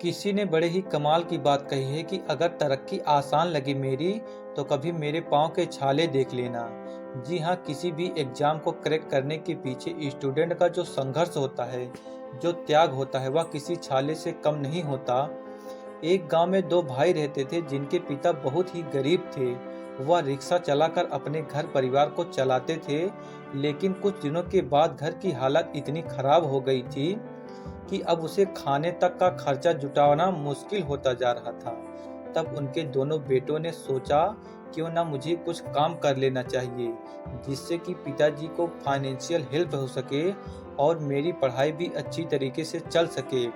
किसी ने बड़े ही कमाल की बात कही है कि अगर तरक्की आसान लगी मेरी तो कभी मेरे पाँव के छाले देख लेना। जी हाँ, किसी भी एग्जाम को क्रैक करने के पीछे स्टूडेंट का जो संघर्ष होता है, जो त्याग होता है, वह किसी छाले से कम नहीं होता। एक गांव में दो भाई रहते थे जिनके पिता बहुत ही गरीब थे। वह रिक्शा चलाकर अपने घर परिवार को चलाते थे, लेकिन कुछ दिनों के बाद घर की हालत इतनी खराब हो गई थी कि अब उसे खाने तक का खर्चा जुटाना मुश्किल होता जा रहा था। तब उनके दोनों बेटों ने सोचा, क्यों ना मुझे कुछ काम कर लेना चाहिए जिससे कि पिताजी को फाइनेंशियल हेल्प हो सके और मेरी पढ़ाई भी अच्छी तरीके से चल सके।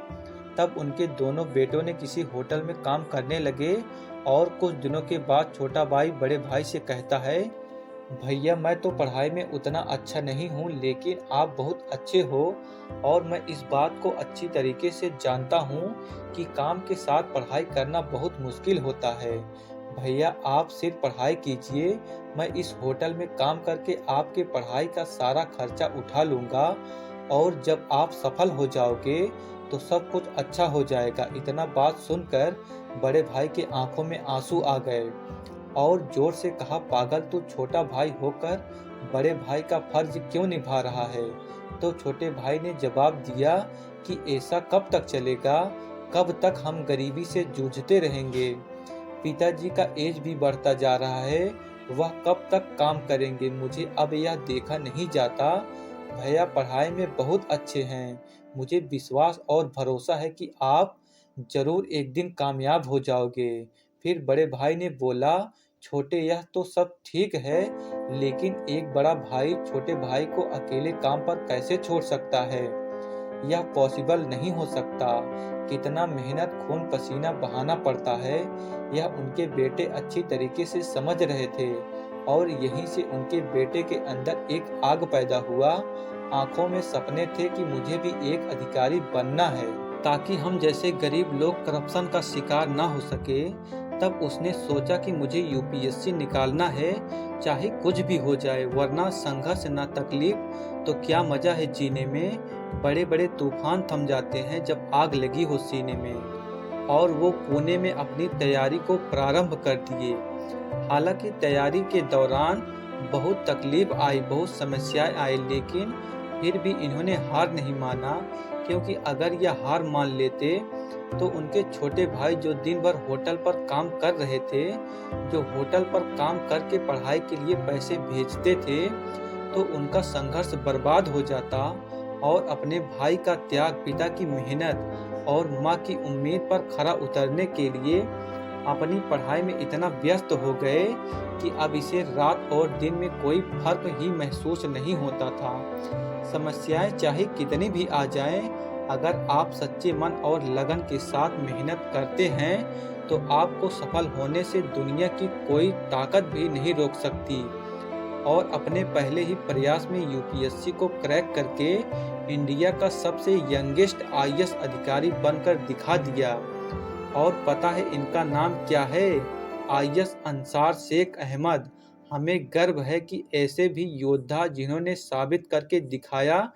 तब उनके दोनों बेटों ने किसी होटल में काम करने लगे और कुछ दिनों के बाद छोटा भाई बड़े भाई से कहता है, भैया मैं तो पढ़ाई में उतना अच्छा नहीं हूँ, लेकिन आप बहुत अच्छे हो और मैं इस बात को अच्छी तरीके से जानता हूँ कि काम के साथ पढ़ाई करना बहुत मुश्किल होता है। भैया आप सिर्फ पढ़ाई कीजिए, मैं इस होटल में काम करके आपके पढ़ाई का सारा खर्चा उठा लूँगा और जब आप सफल हो जाओगे तो सब कुछ अच्छा हो जाएगा। इतना बात सुनकर बड़े भाई के आंखों में आंसू आ गए और जोर से कहा, पागल तू छोटा भाई होकर बड़े भाई का फर्ज क्यों निभा रहा है। तो छोटे भाई ने जवाब दिया कि ऐसा कब तक चलेगा, कब तक हम गरीबी से जूझते रहेंगे। पिताजी का एज भी बढ़ता जा रहा है, वह कब तक काम करेंगे, मुझे अब यह देखा नहीं जाता। भैया पढ़ाई में बहुत अच्छे हैं, मुझे विश्वास और भरोसा है कि आप जरूर एक दिन कामयाब हो जाओगे। फिर बड़े भाई ने बोला, छोटे यह तो सब ठीक है, लेकिन एक बड़ा भाई छोटे भाई को अकेले काम पर कैसे छोड़ सकता है। यह पॉसिबल नहीं हो सकता। कितना मेहनत खून पसीना बहाना पड़ता है, यह उनके बेटे अच्छी तरीके से समझ रहे थे और यहीं से उनके बेटे के अंदर एक आग पैदा हुआ। आंखों में सपने थे कि मुझे भी एक अधिकारी बनना है ताकि हम जैसे गरीब लोग करप्शन का शिकार ना हो सके। तब उसने सोचा कि मुझे यूपीएससी निकालना है, चाहे कुछ भी हो जाए, वरना संघर्ष ना तकलीफ तो क्या मजा है जीने में। बड़े बड़े तूफान थम जाते हैं जब आग लगी हो सीने में। और वो पुणे में अपनी तैयारी को प्रारंभ कर दिए। हालांकि तैयारी के दौरान बहुत तकलीफ आई, बहुत समस्याएं आई, लेकिन फिर भी इन्होंने हार नहीं माना, क्योंकि अगर यह हार मान लेते तो उनके छोटे भाई जो दिन भर होटल पर काम कर रहे थे, जो होटल पर काम करके पढ़ाई के लिए पैसे भेजते थे, तो उनका संघर्ष बर्बाद हो जाता और अपने भाई का त्याग, पिता की मेहनत और माँ की उम्मीद पर खरा उतरने के लिए अपनी पढ़ाई में इतना व्यस्त हो गए कि अब इसे रात और दिन में कोई फर्क ही महसूस नहीं होता था। समस्याएं चाहे कितनी भी आ जाएं, अगर आप सच्चे मन और लगन के साथ मेहनत करते हैं तो आपको सफल होने से दुनिया की कोई ताकत भी नहीं रोक सकती। और अपने पहले ही प्रयास में यूपीएससी को क्रैक करके इंडिया का सबसे यंगेस्ट आईएएस अधिकारी बनकर दिखा दिया। और पता है इनका नाम क्या है? आईएएस अंसार शेख अहमद। हमें गर्व है कि ऐसे भी योद्धा जिन्होंने साबित करके दिखाया,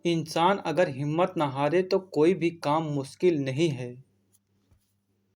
इंसान अगर हिम्मत न हारे तो कोई भी काम मुश्किल नहीं है।